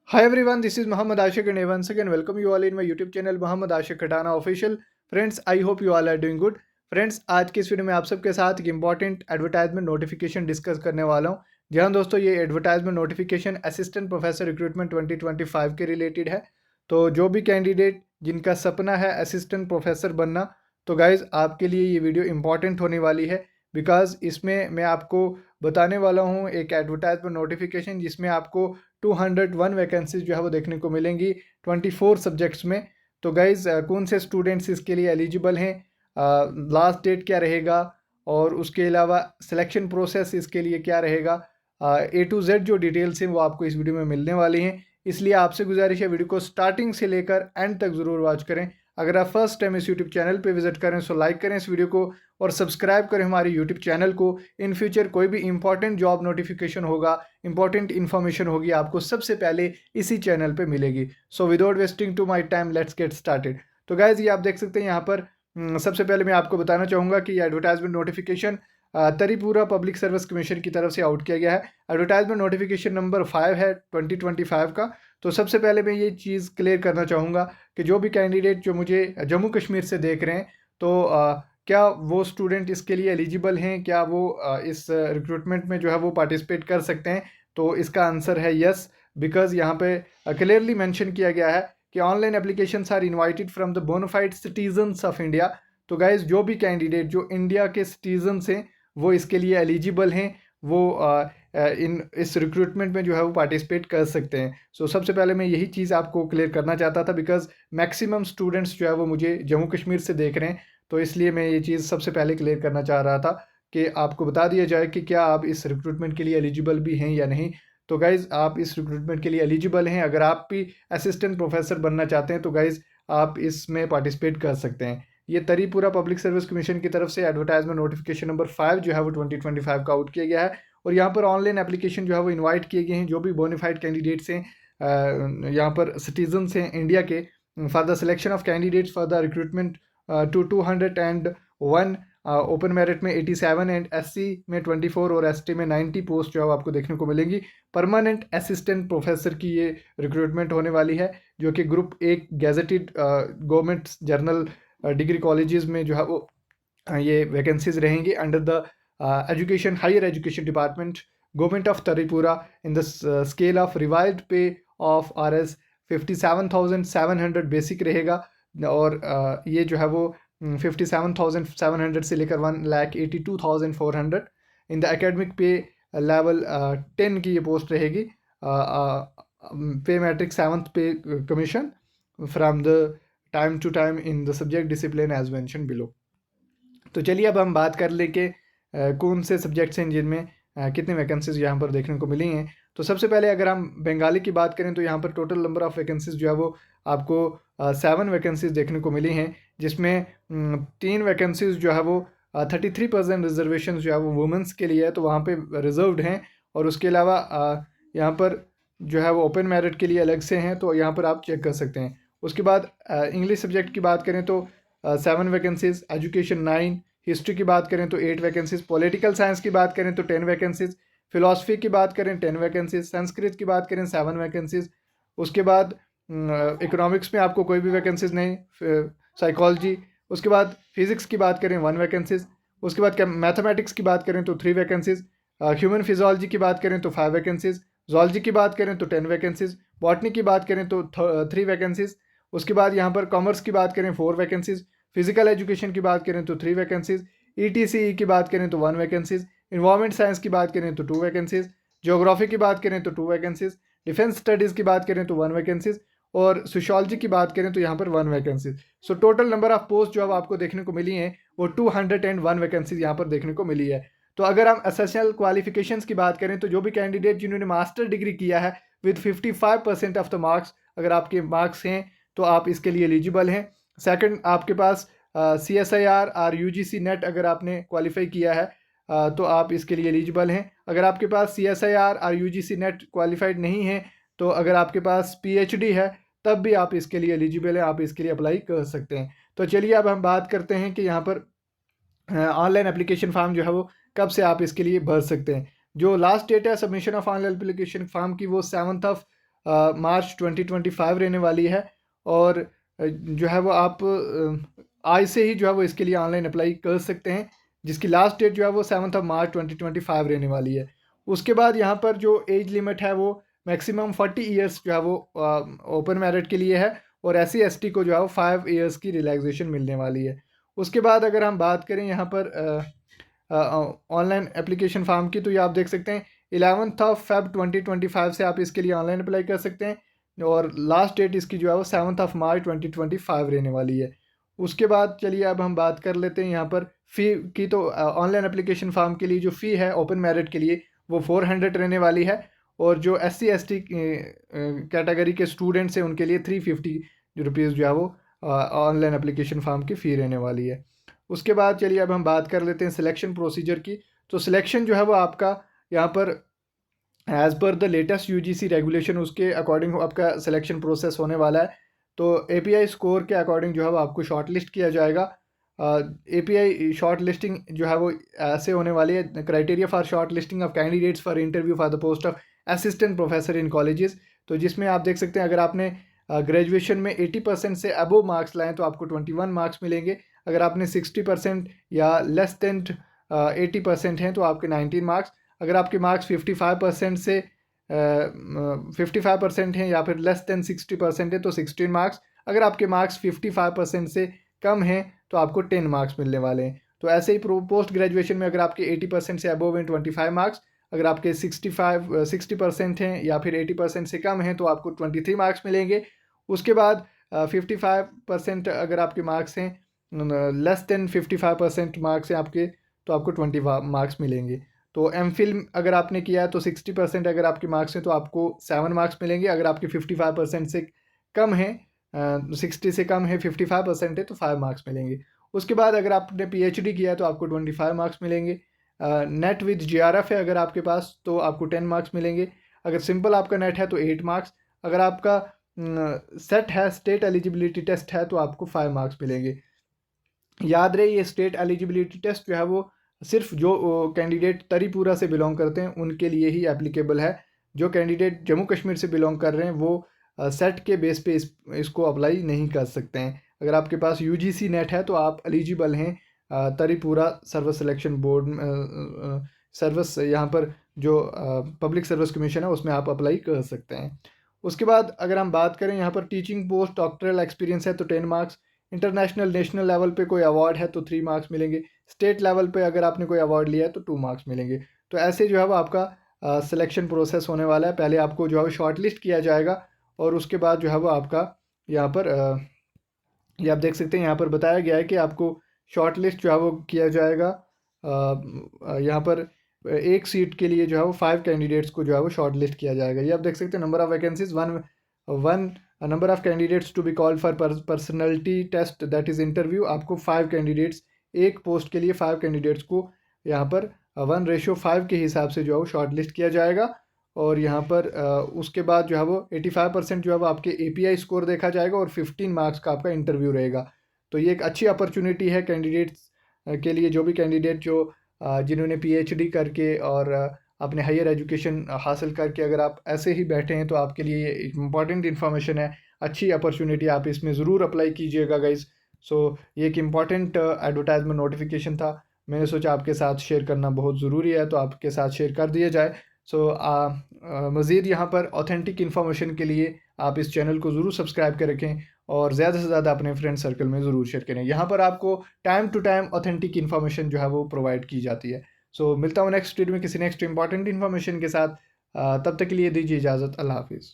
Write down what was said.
Hi everyone, this is Muhammad Ashik and once again welcome you all in my YouTube channel Muhammad Ashik Khatana Official. Friends, I hope you all are doing good. Friends, आज के इस video में आप सबके साथ एक important advertisement notification discuss करने वाला हूं। जी हाँ दोस्तों, ये advertisement notification assistant professor recruitment 2025 के रिलेटेड है। तो जो भी कैंडिडेट जिनका सपना है असिस्टेंट प्रोफेसर बनना, तो गाइज आपके लिए ये वीडियो इंपॉर्टेंट होने वाली है। बिकॉज इसमें मैं आपको बताने वाला हूँ एक एडवर्टाइजमेंट नोटिफिकेशन जिसमें आपको 201 वैकेंसीज जो है वो देखने को मिलेंगी 24 सब्जेक्ट्स में। तो गाइज कौन से स्टूडेंट्स इसके लिए एलिजिबल हैं, लास्ट डेट क्या रहेगा, और उसके अलावा सिलेक्शन प्रोसेस इसके लिए क्या रहेगा, A to Z जो डिटेल्स हैं वो आपको इस वीडियो में मिलने वाली हैं। इसलिए आपसे गुजारिश है वीडियो को स्टार्टिंग से लेकर एंड तक ज़रूर वॉच करें। अगर आप फर्स्ट टाइम इस यूट्यूब चैनल पे विजिट करें तो लाइक करें इस वीडियो को और सब्सक्राइब करें हमारे यूट्यूब चैनल को। इन फ्यूचर कोई भी इंपॉर्टेंट जॉब नोटिफिकेशन होगा, इंपॉर्टेंट इन्फॉर्मेशन होगी, आपको सबसे पहले इसी चैनल पे मिलेगी। So without wasting to my time let's get started. तो गाइज ये आप देख सकते हैं यहाँ पर सबसे पहले मैं आपको बताना चाहूँगा कि advertisement notification Tripura public service commission की तरफ से आउट किया गया है। एडवर्टाइजमेंट नोटिफिकेशन नंबर 5 है 2025 का। तो सबसे पहले मैं ये चीज़ क्लियर करना चाहूँगा कि जो भी कैंडिडेट जो मुझे जम्मू कश्मीर से देख रहे हैं, तो क्या वो स्टूडेंट इसके लिए एलिजिबल हैं, क्या वो इस रिक्रूटमेंट में जो है वो पार्टिसिपेट कर सकते हैं। तो इसका आंसर है यस, बिकॉज यहाँ पे क्लियरली मेंशन किया गया है कि online applications are invited from the bonafide citizens of India. तो गाइज जो भी कैंडिडेट जो इंडिया के सिटीजन्स हैं वो इसके लिए एलिजिबल हैं, वो इन इस रिक्रूटमेंट में जो है वो पार्टिसिपेट कर सकते हैं। सो सबसे पहले मैं यही चीज़ आपको क्लियर करना चाहता था, बिकॉज मैक्सिमम स्टूडेंट्स जो है वो मुझे जम्मू कश्मीर से देख रहे हैं। तो इसलिए मैं ये चीज़ सबसे पहले क्लियर करना चाह रहा था कि आपको बता दिया जाए कि क्या आप इस रिक्रूटमेंट के लिए एलिजिबल भी हैं या नहीं। तो गाइज़ आप इस रिक्रूटमेंट के लिए एलिजिबल हैं। अगर आप भी असिस्टेंट प्रोफेसर बनना चाहते हैं तो गाइज़ आप इसमें पार्टिसिपेट कर सकते हैं। ये तरीपुरा पब्लिक सर्विस कमीशन की तरफ से एडवर्टाइजमेंट नोटिफिकेशन नंबर 5 जो है वो 2025 का आउट किया गया है। और यहाँ पर ऑनलाइन एप्लीकेशन जो है वो इनवाइट किए गए हैं जो भी बोनाफाइड कैंडिडेट्स हैं, यहाँ पर सिटीजन्स हैं इंडिया के, for the selection of candidates for the recruitment to 201। Open merit में 87 एंड SC में 24 और ST में 90 पोस्ट जो है आपको देखने को मिलेंगी। परमानेंट असिस्टेंट प्रोफेसर की ये रिक्रूटमेंट होने वाली है, जो कि group 1 gazetted government general degree colleges में जो है वो ये वैकेंसीज रहेंगी under the education higher education department government of Tripura in the scale of revised pay of RS 57,700 basic रहेगा। और ये जो है वो 57,700 से लेकर 1,82,400 in the academic pay level 10 की ये पोस्ट रहेगी। Pay matrix 7th pay commission from the time to time in the subject discipline as mention below. तो चलिए अब हम बात कर ले कि कौन से सब्जेक्ट्स हैं जिनमें कितने वैकेंसीज यहाँ पर देखने को मिली हैं। तो सबसे पहले अगर हम बंगाली की बात करें तो यहाँ पर टोटल नंबर ऑफ़ वैकेंसीज जो है वो आपको 7 वैकेंसीज देखने को मिली हैं, जिसमें 3 वैकेंसीज जो है वो 33% रिजर्वेशन जो है वो वुमेंस के लिए है, तो वहाँ पे रिजर्व्ड हैं। और उसके अलावा यहाँ पर जो है वो ओपन मेरिट के लिए अलग से हैं, तो यहाँ पर आप चेक कर सकते हैं। उसके बाद इंग्लिश सब्जेक्ट की बात करें तो 7 वैकेंसीज, एजुकेशन 9, हिस्ट्री की बात करें तो 8 वैकेंसीज, पॉलिटिकल साइंस की बात करें तो 10 वैकेंसीज, फिलॉसफी की बात करें 10 वैकेंसीज, संस्कृत की बात करें 7 वैकेंसीज। उसके बाद इकोनॉमिक्स में आपको कोई भी वैकेंसीज नहीं, साइकोलॉजी। उसके बाद फिजिक्स की बात करें 1 वैकेंसीज। उसके बाद मैथमेटिक्स की बात करें तो 3 वैकेंसीज, ह्यूमन फिजियोलॉजी की बात करें तो 5 वैकेंसीज, जोलॉजी की बात करें तो 10 वैकेंसीज, बॉटनी की बात करें तो 3 वैकेंसीज। उसके बाद यहाँ पर कॉमर्स की बात करें 4 वैकेंसीज, फिजिकल एजुकेशन की बात करें तो 3 वैकेंसीज, ETCE की बात करें तो 1 वैकेंसीज, इन्वायरमेंट साइंस की बात करें तो 2 वैकेंसीज, ज्योग्राफी की बात करें तो 2 वैकेंसीज, डिफेंस स्टडीज़ की बात करें तो 1 वैकेंसीज, और सोशियोलॉजी की बात करें तो यहाँ पर 1 vacancies. So total number of post जो अब आपको देखने को मिली हैं वो 201 वैकेंसीज यहाँ पर देखने को मिली है। तो अगर हम एसेंशियल क्वालिफिकेशंस की बात करें तो जो भी कैंडिडेट जिन्होंने मास्टर डिग्री किया है विद 55% ऑफ द मार्क्स, अगर आपके मार्क्स हैं तो आप इसके लिए एलिजिबल हैं। सेकंड, आपके पास CSIR और UGC नेट अगर आपने क्वालिफाई किया है तो आप इसके लिए एलिजिबल हैं। अगर आपके पास CSIR और UGC नेट क्वालिफाइड नहीं है, तो अगर आपके पास PhD है तब भी आप इसके लिए एलिजिबल हैं, आप इसके लिए अप्लाई कर सकते हैं। तो चलिए अब हम बात करते हैं कि यहाँ पर ऑनलाइन एप्लीकेशन फॉर्म जो है वो कब से आप इसके लिए भर सकते हैं। जो लास्ट डेट है submission of online application form की वो 7th ऑफ मार्च 2025 रहने वाली है। और जो है वो आप आज से ही जो है वो इसके लिए ऑनलाइन अप्लाई कर सकते हैं, जिसकी लास्ट डेट जो है वो 7 मार्च 2025 रहने वाली है। उसके बाद यहाँ पर जो एज लिमिट है वो मैक्सिमम 40 ईयर्स जो है वो ओपन मेरिट के लिए है, और SC ST को जो है वो 5 ईयर्स की रिलैक्सेशन मिलने वाली है। उसके बाद अगर हम बात करें यहाँ पर ऑनलाइन एप्लीकेशन फॉर्म की, तो ये आप देख सकते हैं 11 Feb 2025 से आप इसके लिए ऑनलाइन अप्लाई कर सकते हैं, और लास्ट डेट इसकी जो है वो 7 मार्च 2025 रहने वाली है। उसके बाद चलिए अब हम बात कर लेते हैं यहाँ पर फ़ी की। तो ऑनलाइन एप्लीकेशन फॉर्म के लिए जो फ़ी है ओपन मेरिट के लिए वो 400 रहने वाली है, और जो SC ST कैटेगरी के स्टूडेंट्स हैं उनके लिए 350 रुपीज़ जो है वो ऑनलाइन एप्लीकेशन फॉर्म की फ़ी रहने वाली है। उसके बाद चलिए अब हम बात कर लेते हैं सिलेक्शन प्रोसीजर की। तो सिलेक्शन जो है वो आपका यहाँ पर as per the latest UGC regulation उसके अकॉर्डिंग आपका सिलेक्शन प्रोसेस होने वाला है। तो API स्कोर के अकॉर्डिंग जो है वो आपको शॉर्ट लिस्ट किया जाएगा। API शॉर्ट लिस्टिंग जो है वो ऐसे होने वाली है, criteria for short listing of candidates for interview for the post of assistant professor in colleges. तो जिसमें आप देख सकते हैं अगर आपने ग्रेजुएशन में 80% से अबोव मार्क्स लाएँ तो आपको 21 मार्क्स मिलेंगे। अगर आपने 60% या लेस देन 80% हैं तो आपके 19 मार्क्स। अगर आपके मार्क्स 55% से 55% हैं या फिर लेस देन 60% है तो 16 मार्क्स। अगर आपके मार्क्स 55% से कम हैं तो आपको 10 मार्क्स मिलने वाले हैं। तो ऐसे ही पोस्ट ग्रेजुएशन में अगर आपके 80% से अबोव हैं 25 मार्क्स। अगर आपके 60% हैं या फिर 80% से कम हैं तो आपको 23 मार्क्स मिलेंगे। उसके बाद 55% अगर आपके मार्क्स हैं, लेस देन 55% मार्क्स हैं आपके, तो आपको 20 मार्क्स मिलेंगे। तो MPhil अगर आपने किया है तो 60% अगर आपके मार्क्स हैं तो आपको 7 मार्क्स मिलेंगे। अगर आपके 55% से कम है, 60 से कम है, 55% है तो 5 मार्क्स मिलेंगे। उसके बाद अगर आपने PhD किया है तो आपको 25 मार्क्स मिलेंगे। नेट विद JRF है अगर आपके पास तो आपको 10 मार्क्स मिलेंगे। अगर सिंपल आपका नेट है तो 8 मार्क्स। अगर आपका सेट है, स्टेट एलिजिबिलिटी टेस्ट है, तो आपको 5 मार्क्स मिलेंगे। याद रहे ये स्टेट एलिजिबिलिटी टेस्ट जो है वो सिर्फ जो कैंडिडेट तरीपुरा से बिलोंग करते हैं उनके लिए ही एप्लीकेबल है। जो कैंडिडेट जम्मू कश्मीर से बिलोंग कर रहे हैं वो सेट के बेस पे इसको अप्लाई नहीं कर सकते हैं। अगर आपके पास UGC नेट है तो आप एलिजिबल हैं तरीपुरा सर्विस सिलेक्शन बोर्ड सर्विस, यहाँ पर जो पब्लिक सर्विस कमीशन है उसमें आप अप्लाई कर सकते हैं। उसके बाद अगर हम बात करें यहाँ पर टीचिंग पोस्ट डॉक्टरल एक्सपीरियंस है तो 10 मार्क्स। इंटरनेशनल नेशनल लेवल पे कोई अवार्ड है तो 3 मार्क्स मिलेंगे। स्टेट लेवल पे अगर आपने कोई अवार्ड लिया है तो 2 मार्क्स मिलेंगे। तो ऐसे जो है वो आपका सिलेक्शन प्रोसेस होने वाला है। पहले आपको जो है वो शॉर्ट लिस्ट किया जाएगा, और उसके बाद जो है वो आपका यहाँ पर ये आप देख सकते हैं यहाँ पर बताया गया है कि आपको शॉर्ट लिस्ट जो है वो किया जाएगा। यहाँ पर एक सीट के लिए जो है वो 5 कैंडिडेट्स को जो है वो शॉर्ट लिस्ट किया जाएगा। ये आप देख सकते हैं number of vacancies one number of candidates to be called for personality test that is interview. आपको 5 कैंडिडेट्स, एक पोस्ट के लिए 5 कैंडिडेट्स को यहाँ पर 1:5 के हिसाब से जो है वो शॉर्ट लिस्ट किया जाएगा। और यहाँ पर उसके बाद जो है वो 85% जो है वो आपके API स्कोर देखा जाएगा, और 15 मार्क्स का आपका इंटरव्यू रहेगा। तो ये एक अच्छी अपॉर्चुनिटी है कैंडिडेट्स के लिए, जो भी कैंडिडेट जो जिन्होंने PhD करके और अपने हायर एजुकेशन हासिल करके अगर आप ऐसे ही बैठे हैं तो आपके लिए ये एक इम्पॉर्टेंट इन्फॉर्मेशन है, अच्छी अपॉर्चुनिटी, आप इसमें ज़रूर अप्लाई कीजिएगा गाइज़। सो ये एक इम्पॉर्टेंट एडवर्टाइजमेंट नोटिफिकेशन था, मैंने सोचा आपके साथ शेयर करना बहुत ज़रूरी है तो आपके साथ शेयर कर दिया जाए। सो मज़ीद यहाँ पर ऑथेंटिक इन्फॉर्मेशन के लिए आप इस चैनल को ज़रूर सब्सक्राइब कर रखें, और ज़्यादा से ज़्यादा अपने फ्रेंड सर्कल में ज़रूर शेयर करें। यहाँ पर आपको time to time authentic information जो है वो प्रोवाइड की जाती है। सो मिलता हूँ नेक्स्ट वीडियो में किसी नेक्स्ट इंपॉर्टेंट इन्फॉर्मेशन के साथ। तब तक के लिए दीजिए इजाज़त। अल्लाह हाफिज़।